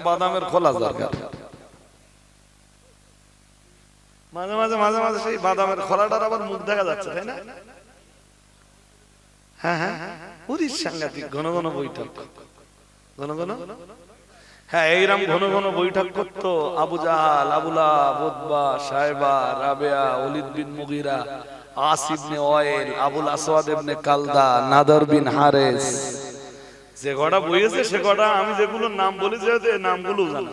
বাদামের খোলা দরকার, মাঝে মাঝে মাঝে মাঝে সেই বাদামের খোলাটার আবার মুখ দেখা যাচ্ছে, তাই না? হ্যাঁ হ্যাঁ, পুরীর সাংঘাতিক ঘন ঘন বৈঠক, ঘন ঘন, হ্যাঁ এইরকম ঘন ঘন বৈঠক করতো আবু জাহাল, আবু লাহাব, উতবা, সাইবা, রাবেয়া, ওলীদ বিন মুগীরা, আস ইবনে ওয়াইল, আবুল আসওয়াদ ইবনে কালদা, নাদর বিন হারেস। যে কটা বইয়েছে সে কটা আমি যেগুলো নাম বলেছি এই নামগুলো জানা।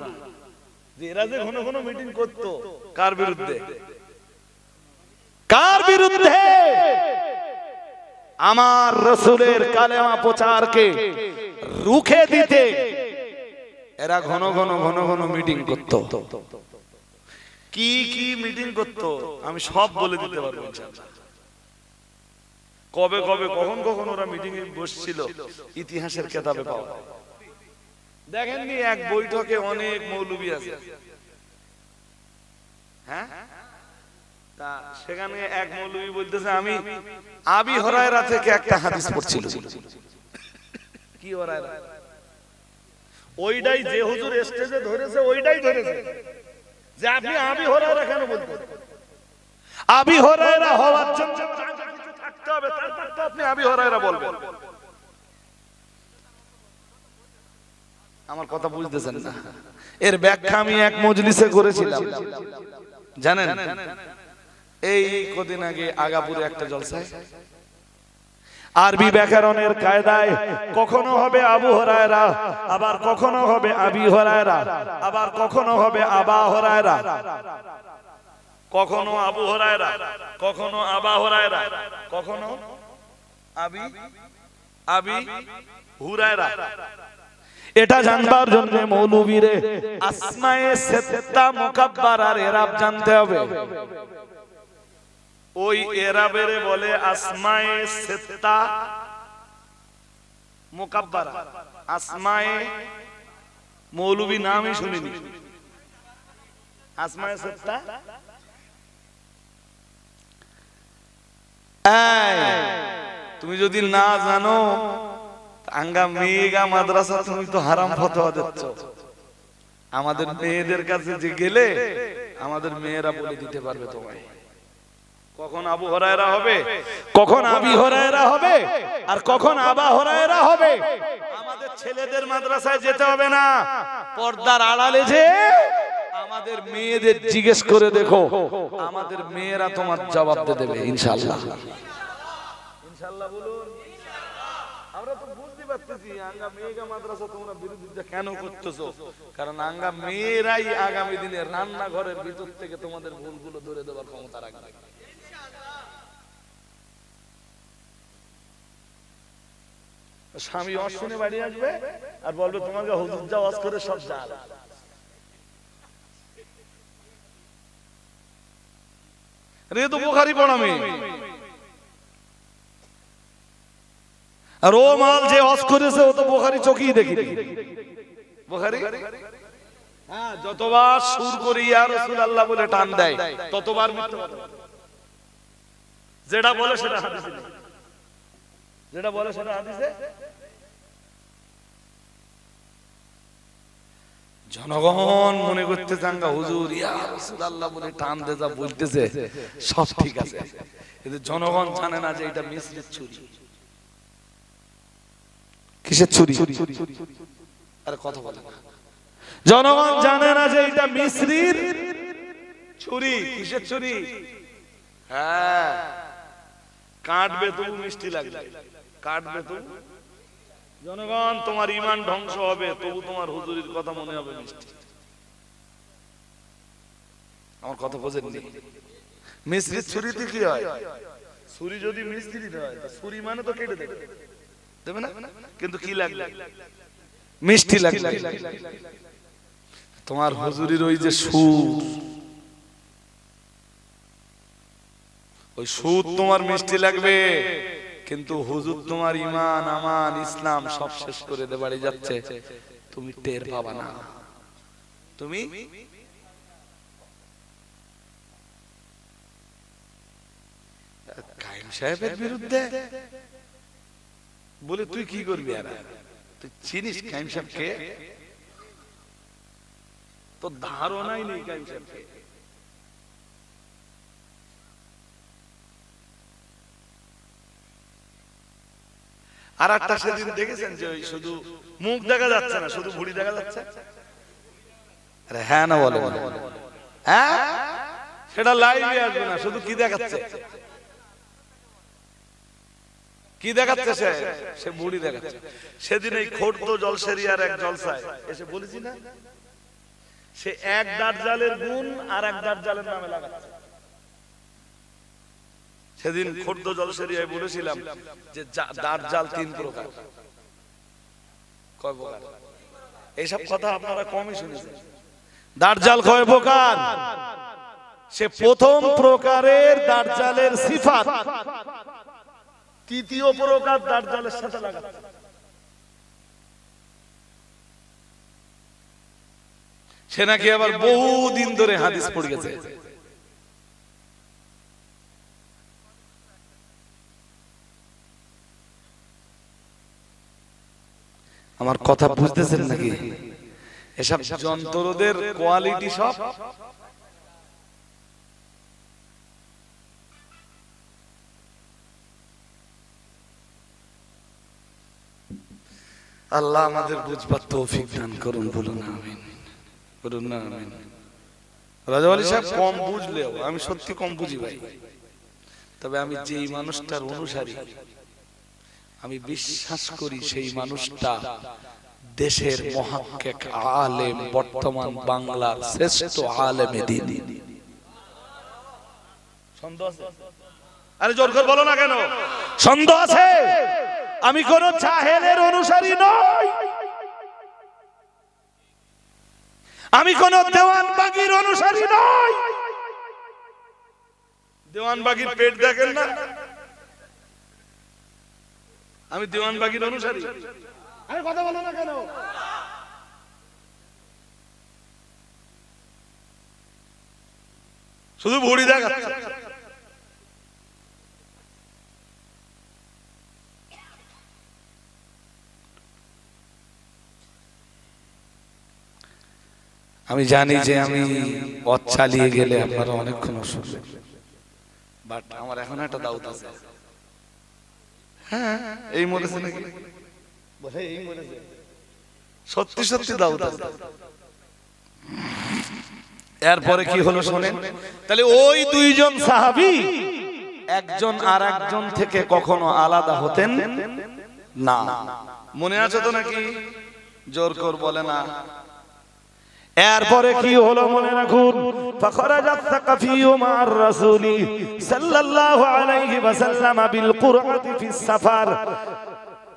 যে এরা যে ঘন ঘন মিটিং করতো কার বিরুদ্ধে? কার বিরুদ্ধে? আমার রাসূলের কালেমা প্রচারকে রুখে দিতে এরা ঘন ঘন ঘন ঘন মিটিং করতো। কি কি মিটিং করতো আমি সব বলে দিতে পারবো ইনশাআল্লাহ। কবে কবে কখন কখন ওরা মিটিং এ বসছিল ইতিহাসের কিতাবে পাওয়া। দেখেননি এক বৈঠকে অনেক মৌলবী আছে, হ্যাঁ, তা সেখানে এক মৌলবী বলতেছে আমি আবি হুরায়রা থেকে একটা হাদিস পড়ছিল। কি হুরায়রা? ওইটাই যে হুজুর স্টেজে ধরেছে ওইটাই ধরেছে, যে আপনি আবি হুরায়রা কেন বলতেন? আবি হুরায়রা হওয়ার জন্য কিছু থাকতে হবে, তারপর তো আপনি আবি হুরায়রা বলবেন। আমার কথা বুঝতেছেন না? এর ব্যাখ্যা আমি এক মজলিসে করেছিলাম, জানেন? এই কদিন আগে আগাপুরে একটা জলসায় আরবি ব্যাকরণের কায়দায় কখনো হবে আবু হুরায়রা, আবার কখনো হবে আবি হুরায়রা, আবার কখনো হবে আবা হুরায়রা, কখনো আবু হুরায়রা, কখনো আবা হুরায়রা, কখনো আবি আবি হুরায়রা। এটা জানবার জন্য মৌলবীরে আসমায়ে সিত্তা মুকাব্বারার ইরাব জানতে হবে। ওই এরাবের বলে আসমায়ে সিত্তা মুকাব্বারা। আসমায়ে মৌলবী নামই শুনিনি, আসমায়ে সিত্তা। তুমি যদি না জানো আঙ্গা মেগা মাদ্রাসা তুমি তো হারাম ফতোয়া দিচ্ছ। আমাদের মেয়েদের কাছে যে গেলে আমাদের মেয়েরা বলে দিতে পারবে তোমায় কখন আবু হুরায়রা হবে, কখন আবি হুরায়রা হবে, আর কখন আবা হুরায়রা হবে। আমাদের ছেলেদের মাদ্রাসায় যেতে হবে না, পর্দার আড়ালে যে আমাদের মেয়েদের জিজ্ঞেস করে দেখো, আমাদের মেয়েরা তোমার জবাব দিয়ে দেবে ইনশাআল্লাহ। ইনশাআল্লাহ বলুন। আমরা তো বুঝতে পারতেছি আঙ্গা মেয়েগা মাদ্রাসা তোমরা বিরোধিতা কেন করতেছো, কারণ আঙ্গা মেয়েরাই আগামী দিনে রান্নাঘরের ভিতর থেকে তোমাদের ভুলগুলো ধরে দেওয়ার ক্ষমতা রাখবে। স্বামী ওয়াজ শুনে বাড়ি আসবে আর বলবে তোমাকে হুজুর যা ওয়াজ করে সব জাল। রে তো বুখারী পড়া মেয়ে, আর ও মাল যে ওয়াজ করেছে ও তো বুখারী চোখেই দেখিনি। বুখারী হ্যাঁ যতবার সুর করে ইয়া রাসূলুল্লাহ বলে টান দেয় ততবার মিথ্যা কথা। যেটা বলে সেটা হাদিসে, যেটা বলে সেটা হাদিসে। জনগণ মনে করতে চাঙ্গা হুজুর ইয়া রাসূলুল্লাহ বলে টান দে যা বলতেছে সব ঠিক আছে, কিন্তু জনগণ জানে না যে এটা মিসরির ছুরি। কিসের ছুরি? আরে কথা বলে না। জনগণ জানে না যে এটা মিসরির ছুরি। কিসের ছুরি? হ্যাঁ, কাটবে তবু মিষ্টি লাগবে, কাটবে তবু। জনগণ তোমার ঈমান ধ্বংস হবে তবু তোমার হুজুরির কথা মনে হবে মিষ্টি। আমার কথা বোঝেননি? মিসরির ছুরিতে কি হয়? ছুরি যদি মিসরির হয় ছুরি মানে তো কেটে দেবে, দেবে না? কিন্তু কি লাগবে? মিষ্টি লাগবে। তোমার হুজুরির ওই যে সুর, ওই সুর তোমার মিষ্টি লাগবে, কিন্তু হুজুর তোমার ঈমান আমান ইসলাম সব শেষ করে দে বাড়ি যাচ্ছে, তুমি টের পাবা না। তুমি কায়েম সাহেবের বিরুদ্ধে বলে তুই কি করবি? আর তুই চিনিস কায়েম সাহেব কে? তো ধারণাই নেই কাইম সাহেবকে। আর একটা সেদিন দেখেছেন যে ওই শুধু মুখ দেখা যাচ্ছে না, শুধু ভুঁড়ি দেখা যাচ্ছে। আরে হ্যাঁ না বলে, হ্যাঁ সেটা লাইভে আসবে না, শুধু কি দেখাচ্ছে, কি দেখাচ্ছে, সে বুড়ি দেখাচ্ছে। সেদিন এই খোর্দ জলসেরিয়ার এক জলসায় এসে বলেছি না, সে এক দাজ্জালের গুণ আর এক দাজ্জালের নামে লাগাচ্ছে। সেদিন খোর্দ জলসেরিয়ায় বলেছিলাম যে দাজ্জাল তিন প্রকার। কয় প্রকার? এইসব কথা আপনারা কমই শুনেছেন। দাজ্জাল কয় প্রকার? সে প্রথম প্রকারের দাজ্জালের সিফাত তৃতীয় প্রকার দাজ্জালের সাথে লাগাচ্ছে। সে নাকি আবার বহুদিন ধরে হাদিস পড়ে গেছে। আমার কথা বুঝতেছেন নাকি? এসব যন্ত্রদের কোয়ালিটি সব আল্লাহ আমাদের বুঝবার তৌফিক দান করুন। বলুন আমিন, বলুন না আমিন। রাজা আলী সাহেব কম বুঝলেও আমি সত্যি কম বুঝি ভাই, তবে আমি যেই মানুষটার অনুসারী আমি বিশ্বাস করি সেই মানুষটা দেশের মুহাক্কিক আলেম, বর্তমান বাংলার শ্রেষ্ঠ আলেমে দ্বীন। সন্দেহ আছে? আরে জোর করে বলো না কেন? সন্দেহ আছে? আমি কোন জাহেলের অনুসারী নই, আমি কোন দেওয়ানবাগীর অনুসারী নই। দেওয়ানবাগীর পেট দেখেন না? আমি দেওয়ানবাগীর অনুসারী। আরে কথা বলো না কেন? শুধু ভুঁড়ি দেখাচ্ছে। আমি জানি যে আমি পথ চালিয়ে গেলে আপনারা অনেকক্ষণ অসুবিধা, বাট আমার এখন একটা দাউত আছে। হ্যাঁ এই মরেছে নাকি? সত্যি সত্যি দাউত আছে। এরপরে কি হলো শোনেন। তাহলে ওই দুইজন সাহাবী একজন আর একজন থেকে কখনো আলাদা হতেন না। মনে আছে তো নাকি? জোর কর বলে না। এরপরে কি হলো মনে রাখুন। ফাখরাজাত সাকাফিয়্যু মা'আর রাসূলি সাল্লাল্লাহু আলাইহি ওয়াসাল্লাম বিল কুরআতি ফিস সাফার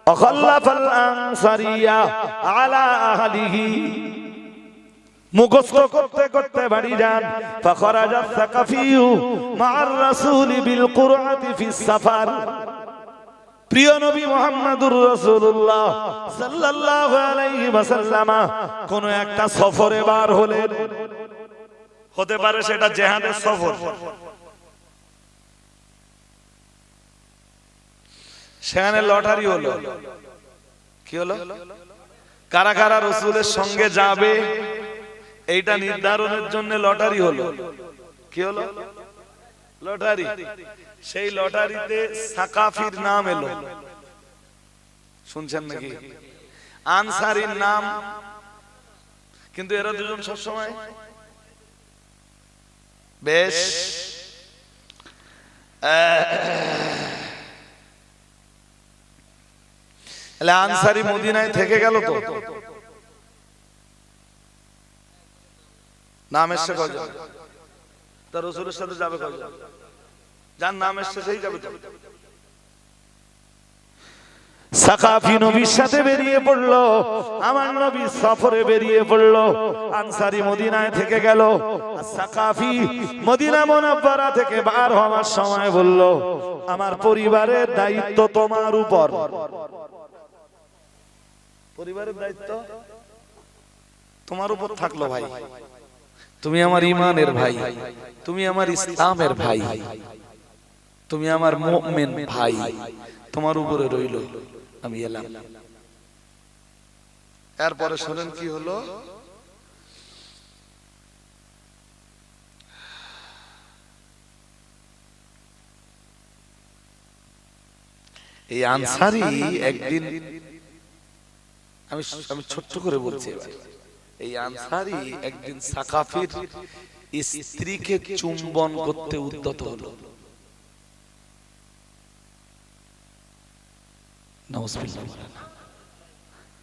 ওয়া খাল্লাফাল আনসারিয়া আলা আহলিহি। মুখস্থ করতে করতে বাড়ি যান। ফাখরাজাত সাকাফিয়্যু মা'আর রাসূলি বিল কুরআতি ফিস সাফার। প্রিয় নবী মুহাম্মদুর রাসূলুল্লাহ সাল্লাল্লাহু আলাইহি ওয়াসাল্লাম কোন একটা সফরে বার হলেন। হতে পারে সেটা জিহাদের সফর। সেখানে লটারি হলো। কি হলো? কারা কারা রাসূলের সঙ্গে যাবে এইটা নির্ধারণের জন্য লটারি হলো। কি হলো? লটারি। সেই লটারিতে সাকাফির নাম এলো। শুনছেন নাকি? আনসারীর নাম, কিন্তু এরা দুজন সবসময় বেশ আনসারী মদিনায় থেকে গেল তো নাম এসছে কয়জন? তার রাসূলের সাথে যাবে কয়জন? যার নাম এসছে সেই যাবে। সাকাফি নবীর সাথে বেরিয়ে পড়লো। আমার নবী সফরে বেরিয়ে পড়লো। আনসারী মদিনায় থেকে গেল। সাকাফি মদিনা মুনাওয়ারা থেকে বার হওয়ার সময় বলল, আমার পরিবারের দায়িত্ব তোমার উপর। পরিবারের দায়িত্ব তোমার উপর থাকলো ভাই। তুমি আমার ঈমানের ভাই, তুমি আমার ইসলামের ভাই, তুমি আমার মুমিন ভাই, তোমার উপরে রইল, আমি এলাম। এরপরে শুনেন কি হলো। এই আনসারী একদিন, আমি ছোট্ট করে বলছি, এই আনসারী একদিন সাকাফির স্ত্রীকে চুম্বন করতে উদ্যত হলো।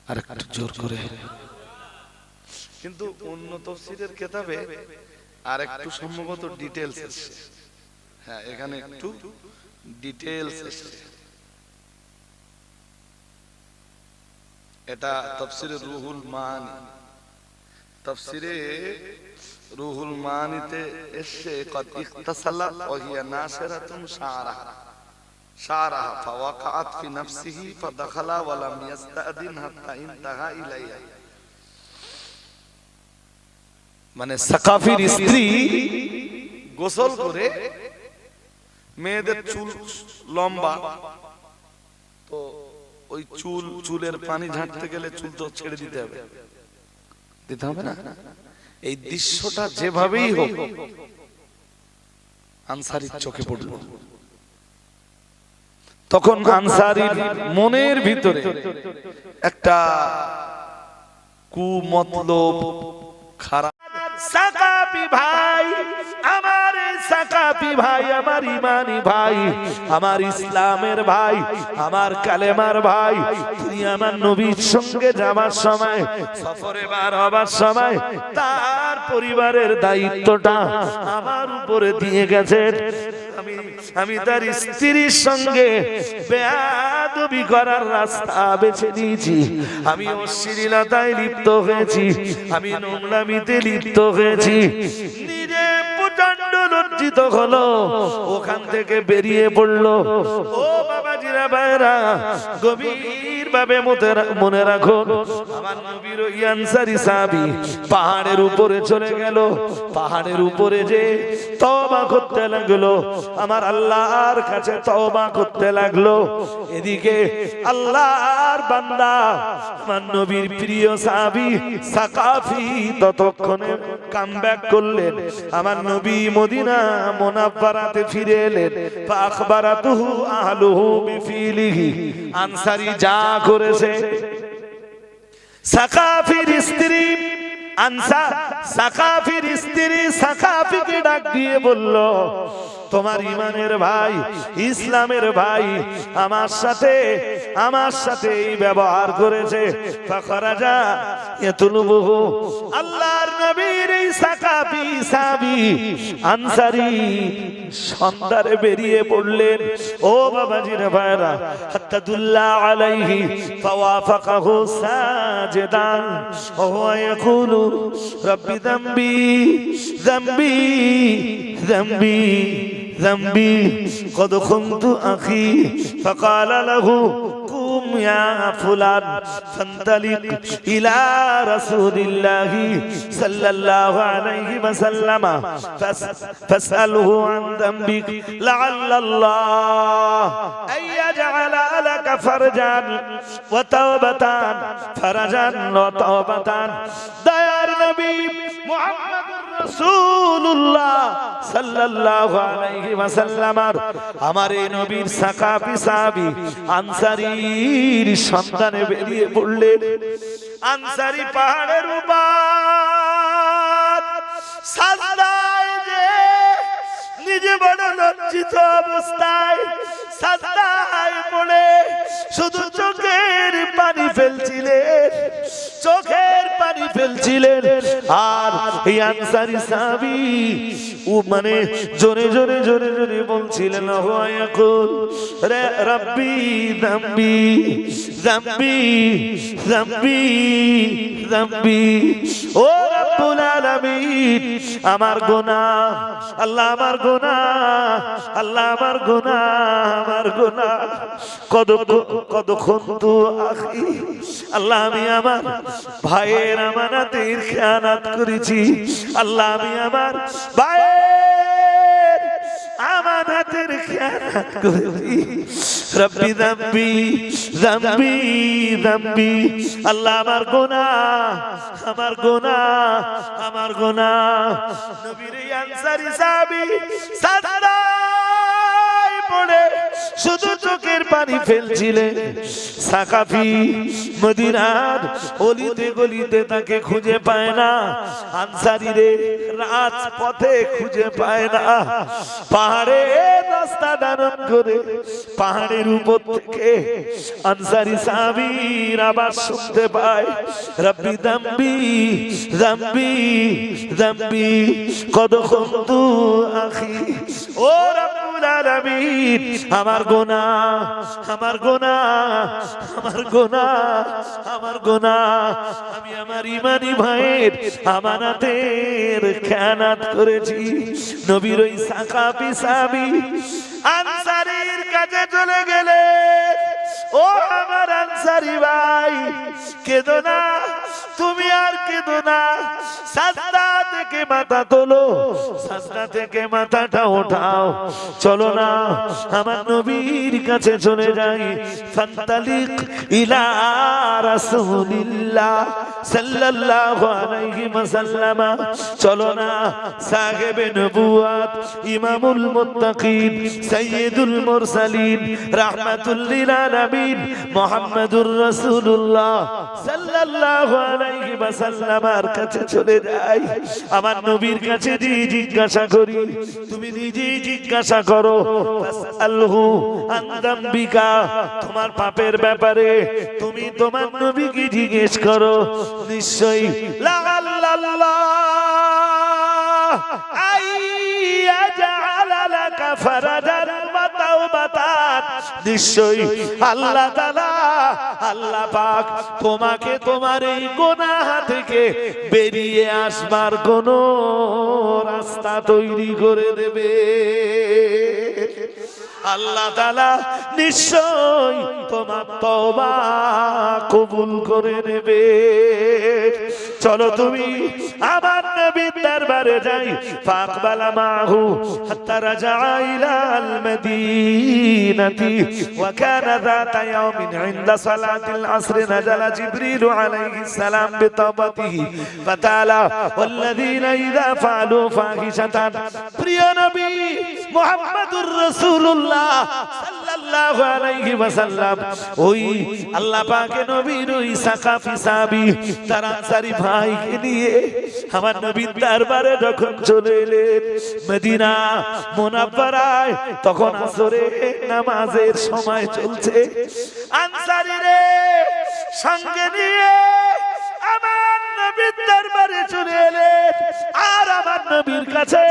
আর একটু জোর করে, কিন্তু অন্য তাফসীরের কিতাবে আর একটু সম্ভবত ডিটেইলস এসেছে। হ্যাঁ, এখানে একটু ডিটেইলস এসেছে। এটা তাফসীরে রুহুল মানি, তাফসীরে রুহুল মানিতে এসেছে قد اغتسلت وهي ناشرة شعرها فوقعت في نفسه فدخل ولم يستأذن حتى انتهى إليها। মানে সাকাফির স্ত্রী গোসল করে, মেয়েদের চুল লম্বা, তো ওই চুলের পানি ঝাড়তে গেলে চুল তো ছেড়ে দিতে হবে, দিতে হবে না? এই দৃশ্যটা যেভাবেই হোক আনসারীর চোখে পড়ল। তখন আনসারীর মনের ভিতরে একটা কুমতলব, খারাপ। সাকাফি ভাই আমার, সাকাফি ভাই আমার ইমানি ভাই, আমার ইসলামের ভাই, আমার কালেমার ভাই, তিনি আমার নবীর সঙ্গে যাবার সময়, সফরে বার হবার সময় তার পরিবারের দায়িত্বটা আমার উপরে দিয়ে গেছেন। আমি তার স্ত্রীর সঙ্গে বেয়াদবি করার রাস্তা বেছে নিয়েছি, আমি অশ্লীলতায় লিপ্ত হয়েছি, আমি নোংরামিতে লিপ্ত হয়েছি। নিজে প্রচন্ড লজ্জিত হলো, ওখান থেকে বেরিয়ে পড়লো। ও বাবাজিরা ভাইরা, গভীর ভাবে মনে রাখুন, আমার নবীর ওই আনসারী সাহাবী পাহাড়ের উপরে চলে গেল। পাহাড়ের উপরে যে তওবা করতে লাগলো, আমার আল্লাহর কাছে তওবা করতে লাগলো। এদিকে আল্লাহর বান্দা, আমার নবীর প্রিয় সাহাবী সাকাফি ততক্ষণে কামব্যাক করলেন। আমার নবী মদিনা মুনাওয়ারাতে ফিরে এলেন। ফাখবারাতুহু আহলুহু বিফিলিহি, আনসারী যা করেছে। সাকাফির স্ত্রী সাকাফির স্ত্রী সাকাফিকে ডাক দিয়ে বলল, তোমার ইমানের ভাই, ইসলামের ভাই আমার সাথে এই ব্যবহার করেছে। ফাখরাজা ইয়াতুলুবুহু, আল্লাহর নবীর এই সাকাফি সাহাবী আনসারী সন্ধানে বেরিয়ে পড়লেন। ও বাবাজির ভাইরা, হাত্তা দুল্লা আলাইহি ফাওয়াফাকাহু সাজিদান ওয়া হুয়া ইয়াকুলু রব্বি যামবি যামবি যামবি ذنبي قد خنت أخي فقال له قم يا فلان فانطلق إلى رسول الله صلى الله عليه وسلم فاسأله عن ذنبك لعل الله أن يجعل لك فرجا وتوبة ديار نبي محمد রাসূলুল্লাহ সাল্লাল্লাহু আলাইহি ওয়াসাল্লাম আমার এই নবীর সাকাফি সাহাবী আনসারীর সন্ধানে বেরিয়ে পড়লেন। আনসারী পাহাড়ের উপর সাজদায় যে নিজে বড় লজ্জিত অবস্থায় সাজদায় পড়ে শুধু চোখের পানি ফেলছিলেন। আর এই আনসারী সাহাবী মানে জোরে জোরে বলছিলেন, রব্বি যামবি যামবি যামবি যামবি, ও রব্বুল আলামিন আমার গুনাহ, আল্লাহ আমার গুনাহ, আল্লাহ আমার গুনাহ, কদ খুনতু আখি, আল্লাহ আমি আমার ভাইয়ের আমানতের খেয়ানত করেছি, আল্লাহ আমি আমার ভাইয়ের আমানতের খেয়ানত করেছি। রব্বি যামবি যামবি যামবি, আল্লাহ আমার গুনাহ। নবীর আনসারী সাহাবী সাজদায় পড়ে শুধু চোখের পানি ফেলছিলেন। সাকাফি মদিনার অলিতে গলিতে তাকে খুঁজে পায় না, আনসারীরে রাজপথে খুঁজে পায় না। পাহাড়ে রাস্তা ধারণ করে পাহাড়ের উপর থেকে আনসারী সাহাবীর আওয়াজ শুনতে পায়, রব্বি দাম্বি দাম্বি দাম্বি কদ খুনতু আখি। ও রব্বুল আলামিন, আমার গুনাহ, আমার গুনাহ, আমার গুনাহ, আমার গুনাহ, আমি আমার ঈমানি ভাইয়ের আমানতের খেয়ানত করেছি। নবীর ওই সাকাফি সাহাবী আনসারীর কাছে চলে গেলে, ও আমার আনসারী ভাই, কেঁদো না, তুমি আর কেঁদো না, সাজদা থেকে মাথা তোলো, সাজদা থেকে মাথাটা ওঠাও, চলো না আমার নবীর কাছে চলে যাই। ফান্তালিক ইলা রাসূলিল্লাহ সাল্লাল্লাহু আলাইহি ওয়াসাল্লাম, চলো না সাহেবে নবুয়ত, ইমামুল মুত্তাকিন, সাইয়্যিদুল মুরসালিন, রাহমাতুল লিল আলামিন মুহাম্মাদুর রাসূলুল্লাহ সাল্লাল্লাহু আলাইহি ওয়াসাল্লামের কাছে চলে যাই। আমার নবীর কাছে জিজ্ঞাসা করি, তুমি নিজেই জিজ্ঞাসা করো, ফাসআলহু আন দাম্বিকা, তোমার পাপের ব্যাপারে তুমি তোমার নবীকে জিজ্ঞেস করো, নিশ্চয়ই লাআল্লাল্লাহ আইয়াজআলা লাকা ফারাজান ওয়া তাওবাতান, নিশ্চয়ই আল্লাহ তাআলা, আল্লাহ পাক তোমাকে তোমার এই গুনাহ থেকে বেরিয়ে আসবার কোন রাস্তা তৈরি করে দেবে। আল্লাহ তাআলা নিশ্চয় তোমার তওবা কবুল করে নেবে। চলো তুমি আমার নবীর দরবারে যাই। ফাকবালা মাহু হাত্তা রাজা ইলাল মদিনাতি ওয়া কানা যাতা ইয়াউমিন ইনদা সালাতিল আসর নাজালা জিবরিল আলাইহিস সালাম বিতাবাতিহি ফাতালা ওয়াল্লাযীনা ইযা ফাআলু ফাহিশাতান। প্রিয় নবী মুহাম্মদুর রাসূলুল্লাহ সাল্লাল্লাহু আলাইহি ওয়াসাল্লাম ওই আল্লাহ পাকের নবীর ওই সাকাফি সাহাবী তার আনসারী ভাইকে নিয়ে আমার নবীর দরবারে যখন চলে এলেন মদিনা মুনাওয়ারায়, তখন আসরের নামাজের সময় চলছে। আনসারীরে সঙ্গে নিয়ে আমার নবীর দরবারে চলে এলেন। আর আমার নবীর কাছে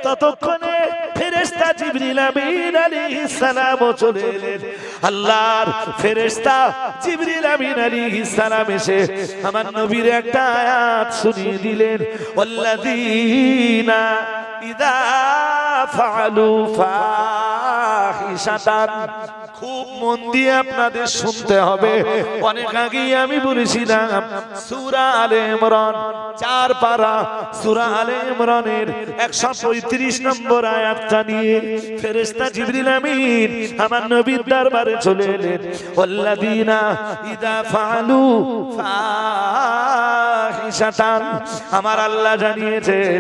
ততক্ষণে ফেরেশতা জিবরিল আমিন আলাইহিস সালাম চলে এলেন। আল্লাহর ফেরেশতা জিবরিল আমিন আলাইহিস সালাম এসে আমার নবীর একটা আয়াত শুনিয়ে দিলেন, ওয়াল্লাযীনা ইযা ফাআলু ফাহিশাতান। খুব মন দিয়ে আপনাদের শুনতে হবে। অনেক আগেই আমি বলেছিলাম সূরা আলে ইমরান 4 পারা, সূরা আলে ইমরানের 135 নম্বর আয়াতটা নিয়ে ফেরেশতা জিবরিল আমিন আমার নবীর দরবারে চলে এলেন। ওয়াল্লাযীনা ইযা ফাআলু ফাহিশাতান, আমার আল্লাহ জানিয়েছেন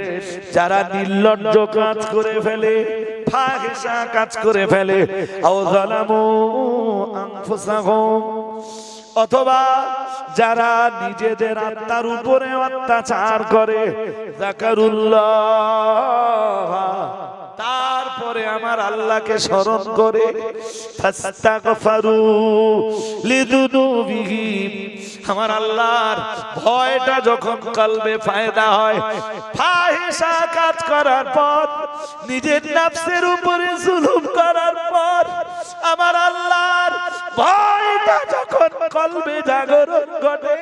যারা নির্লজ্জ কাজ করে ফেলে, ফাহিশা কাজ করে ফেলে, আও যালামু আনফুসাহুম, অথবা যারা নিজেদের আত্মার উপরে অত্যাচার করে, যাকারুল্লাহ, তারপরে আমার আল্লাহকে স্মরণ করে, ফাস্তাগফারু লিযুনুবিহিম, আমার আল্লাহর ভয়টা যখন কলবে ফায়দা হয়, ফাহিশা কাজ করার পর, নিজের নফসের উপরে জুলুম করার পর, আমার আল্লাহর ভয়টা যখন কলবে জাগরণ ঘটে,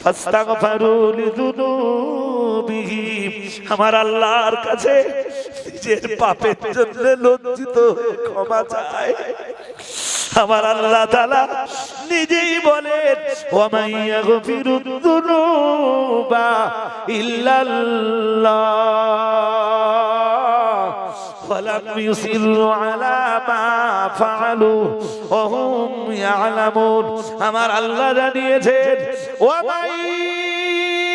ফাস্তাগফারু লিযুনুবিহিম, আমার আল্লাহর কাছে নিজের পাপের জন্য লজ্জিত হয়ে ক্ষমা চায়। আমার আল্লাহ তাআলা নিজেই বলেন, ওয়া মান ইয়াগফিরুদ যুনুবা ইল্লাল্লাহ ওয়া লাম ইউসিরু আলা মা ফাআলু ওয়া হুম ইয়ালামুন। আমার আল্লাহ জানিয়েছেন, ওয়া মান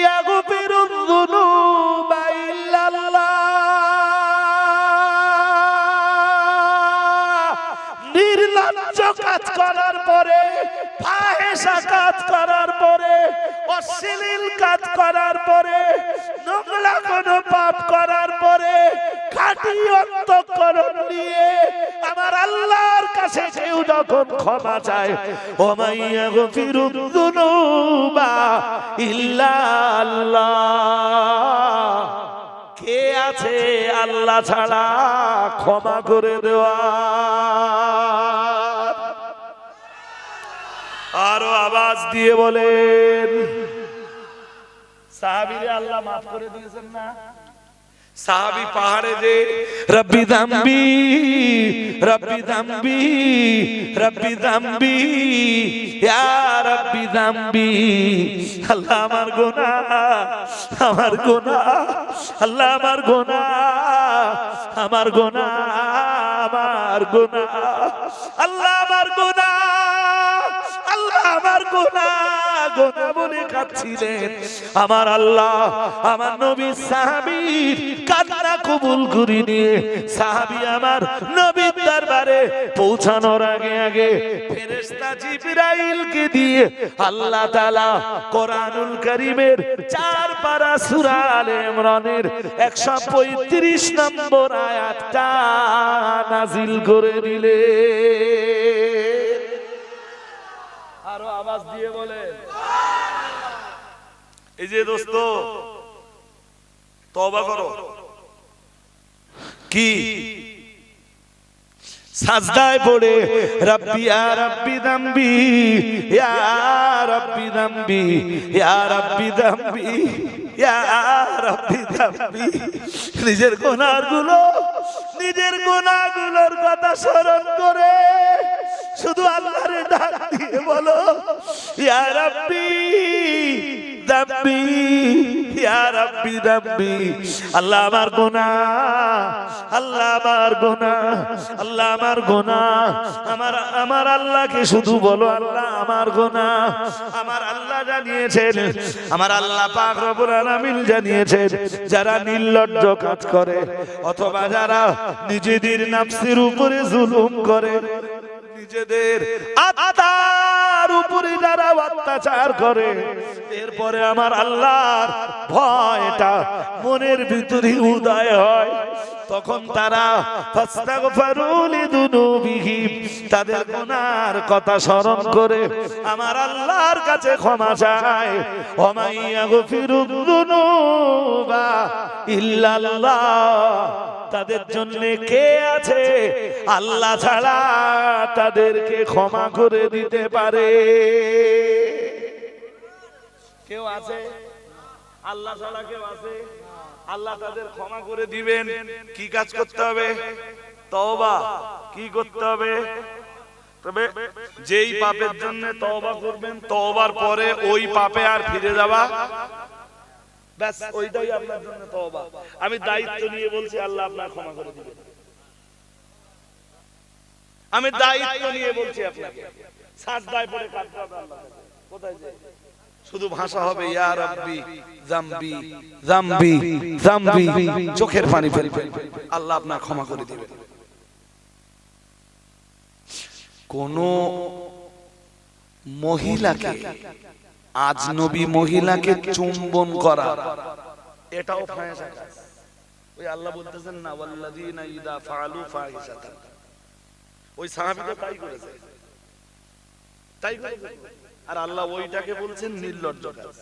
ইয়াগফিরুদ যুনুবা ইল্লাল্লাহ করার পরে, নোংরা কোনো পাপ করার পরে খাঁটি অন্তঃকরণ নিয়ে আমার আল্লাহর কাছে কেউ যখন ক্ষমা চায়, ওয়া ইয়াগফিরুয যুনুবা ইল্লা আল্লাহ, কে আছে আল্লাহ ছাড়া ক্ষমা করে দেওয়া? আরো আওয়াজ দিয়ে বলেন, সাহাবীরে আল্লাহ মাফ করে দিয়েছেন না? সাহাবী পাহাড়ে যে রব্বি যামবি রব্বি যামবি রব্বি যামবি ইয়া রব্বি যামবি, আল্লাহ আমার গুনাহ, আমার গুনাহ, আল্লাহ আমার গুনাহ, আমার গুনাহ, আমার গুনাহ, আল্লাহ আমার গুনাহ, আল্লাহ আমার গুনাহ, গুনাহ বলে কাঁদছিলেন। আমার আল্লাহ আমার নবী সাহাবীর কান্না কবুল করে নিয়ে সাহাবী আমার নবীর দরবারে পৌঁছানোর আগে আগে ফেরেশতা জিবরাইলকে দিয়ে আল্লাহ তাআলা কোরআনুল কারীমের 4 পারা সূরা আলে ইমরানের 135 নম্বর আয়াতটা নাজিল করে দিলেন। আরো আওয়াজ দিয়ে বলেন, এই যে দোস্ত তওবা করো, কি সাজদায় পড়ে রব্বি ইয়া রব্বি যামবি ইয়া রব্বি যামবি ইয়া রব্বি যামবি ইয়া রব্বি যামবি, নিজের গুনাহগুলোর কথা স্মরণ করে শুধু আল্লাহর ডাক দিয়ে বলো, ইয়া রব্বি যামবি ইয়া রব্বি যামবি, আল্লাহ আমার গুনাহ, আল্লাহ আমার গুনাহ, আল্লাহ আমার গুনাহ, আমার আল্লাহকে শুধু বলো আল্লাহ আমার গুনাহ। আমার আল্লাহ জানিয়েছেন, আমার আল্লাহ পাক রব্বুল আলামিন জানিয়েছেন, যারা নির্লজ্জ কাজ করে অথবা যারা নিজেদের নফসের উপরে জুলুম করে, নিজেদের আত্মার উপরে যারা অত্যাচার করে, এরপরে আমার আল্লাহর ভয়টা মনের ভিতরে উদয় হয়, তখন তারা ফাস্তাগফিরু লিযুনুবিহিম, তাদের গুনার কথা স্মরণ করে আমার আল্লাহর কাছে ক্ষমা চায়। ওয়া মান ইয়াগফিরু যুনুবা ইল্লাল্লাহ, তাদের জন্য কে আছে আল্লাহ ছাড়া তাদেরকে ক্ষমা করে দিতে পারে? কেউ আছে আল্লাহ ছাড়া? কেউ আছে? আল্লাহ তাদের ক্ষমা করে দিবেন। কি কাজ করতে হবে? তওবা। কি করতে হবে? তবে যেই পাপের জন্য তওবা করবেন, তওবার পরে ওই পাপে আর ফিরে যাওয়া, ব্যাস ওইটাই আপনার জন্য তওবা। আমি দায়িত্ব নিয়ে বলছি, আল্লাহ আপনার ক্ষমা করে দিবেন। আমি দায়িত্ব নিয়ে বলছি আপনাকে, সাজদায় পড়ে কাঁদতে হবে আল্লাহ। কোথায় যাই? শুধু ভাষা হবে ইয়া রাব্বি যামবি যামবি যামবি, চোখের পানি ফেলবে, আল্লাহ আপনার ক্ষমা করে দিবেন। কোন মহিলাকে, আজনবী মহিলাকে চুম্বন করা, এটাও ফাহিশা কাজ। ওই আল্লাহ বলতেছেন না, ওয়াল্লাযীনা ইযা ফাআলু ফাহিশাতান, ওই সাহাবী তো তাই করেছে, তাই করেছে। আর আল্লাহ ওইটাকে বলছেন নির্লজ্জ কাজ।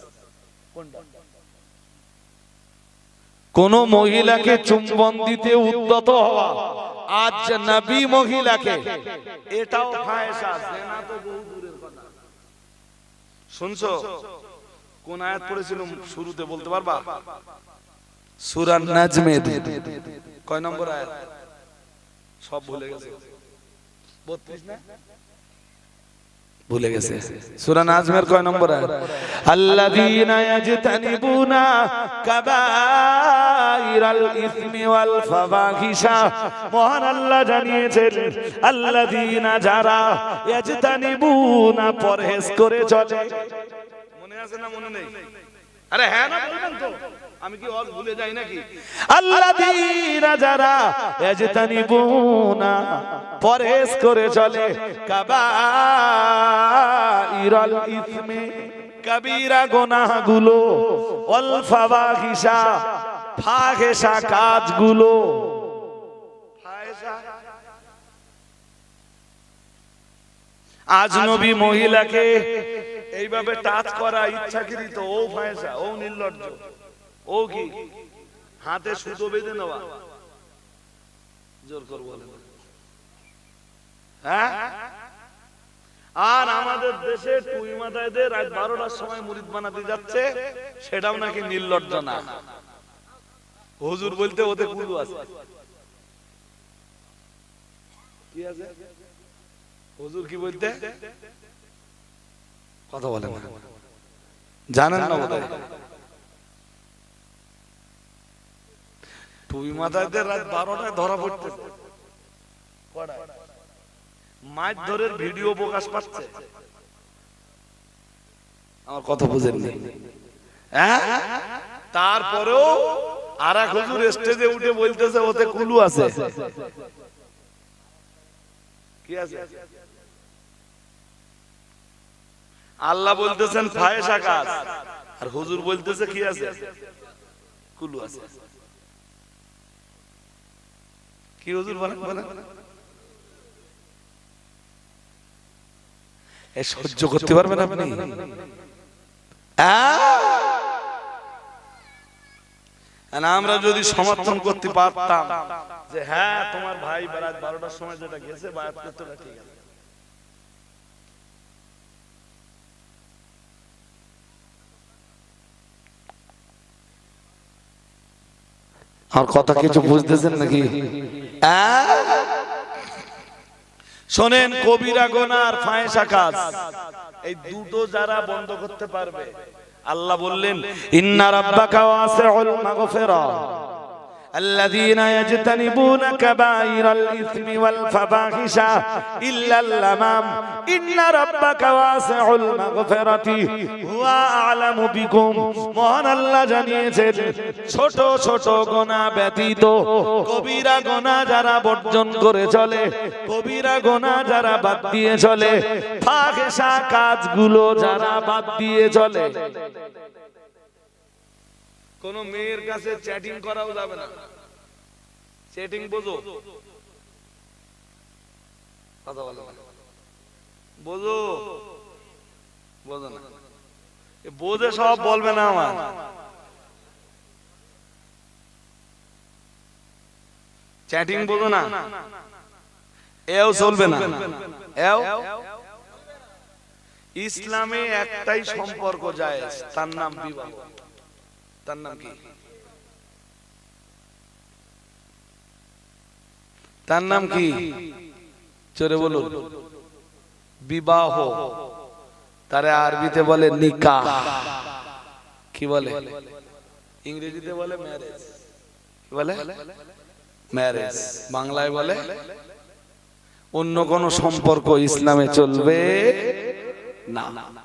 কোনটা? কোন মহিলাকে চুম্বন দিতে উদ্যত হওয়া, আজনবী মহিলাকে, এটাও ফাহিশা। জিনা তো বহু দূরের কথা। শুনছো? কোন আয়াত পড়েছিলাম শুরুতে, বলতে পারবা? সূরা নাজমের কয় নম্বর আয়াত? সব ভুলে গেছে। 32 না? ভুলে গেছে। সূরা নাজমের কয় নম্বর আয়াত? আল্লাযীনা ইয়াজতানিবুনা কাবাইরাল ইসমি ওয়াল ফাওয়াহিশা, মহান আল্লাহ জানিয়েছেন, আল্লাযীনা যারা ইয়াজতানিবুনা পরহেজ করে চলে। মনে আছে না মনে নেই? আরে হ্যাঁ না বলবেন তো, আমি কি ওয়াজ ভুলে যাই নাকি? আল্লাযীনা যারা ইয়াজতানিবুনা পরহেজ করে চলে কাবাইরাল ইসমি, কবিরা গুনাহগুলো, ওয়াল ফাওয়াহিশা, ফাহিশা কাজগুলো। আজনবী মহিলাকে এইভাবে টাচ করা ইচ্ছাকৃত, ও ফাহিশা, ও নির্লজ্জ, ও কি হাতে সুতো বেঁধে নেওয়া, জোর করে বলেন। হ্যাঁ, আর আমাদের দেশে টুই মাথায়দের রাত 12টার সময় মুরিদ বানাতে যাচ্ছে, সেটাও নাকি নির্লজ্জ না। হুজুর বলতে ওতে কুলু আছে। কি আছে? হুজুর কি বলতে কথা বলেন জানেন না বোধহয়। টুই মাথায়দের রাত 12টায় ধরা পড়তেছে, মাছ ধরের ভিডিও প্রকাশ পাচ্ছে। আমার কথা বুঝেননি? হ্যাঁ, তারপরেও আর এক হুজুর স্টেজে উঠে বলতেছে ওতে কুলু আছে। কি আছে? আল্লাহ বলতেছেন ফাহিশা কাজ, আর হুজুর বলতেছে কি আছে? কুলু আছে। কি হুজুর বলেন বলেন? এ সহ্য করতে পারবেন আপনি? আমরা যদি সমর্থন করতে পারতাম যে হ্যাঁ তোমার ভাই রাত 12টার সময় যেটা গেছে বায়াত করতে, ঠিক আছে। আর কথা কিছু বুঝতেছেন নাকি? শোনেন, কবিরা গুনাহ আর ফাহিশা কাজ, এই দুটো যারা বন্ধ করতে পারবে, আল্লাহ বললেন ইন্না রাব্বাকা ওয়াসিউল মাগফিরা الذين يجتنبون كبائر الإثم والفواحش إلا اللمم إن ربك واسع المغفرة هو أعلم بكم। মহান আল্লাহ জানিয়েছেন ছোট ছোট গুনাহ ব্যতীত কবিরা গুনাহ যারা বর্জন করে চলে, কবিরা গুনাহ যারা বাদ দিয়ে চলে, ফাহিশা কাজগুলো যারা বাদ দিয়ে চলে। কোন মেয়ের কাছে চ্যাটিং করাও যাবে না। চ্যাটিং বোঝো? কথা বলো, বোঝো? বোঝো না? বোঝে সব বলবে না। আমার চ্যাটিং বোঝো না, এও চলবে না। এও ইসলামে একটাই সম্পর্ক জায়েজ, তার নাম বিবাহ। তার নাম কি? তার নাম কি? জোরে বলুন। বিবাহ। তারে আরবিতে বলে নিকাহ। কি বলে? ইংরেজিতে বলে ম্যারেজ। কি বলে? ম্যারেজ। বাংলায় বলে অন্য কোন সম্পর্ক ইসলামে চলবে না।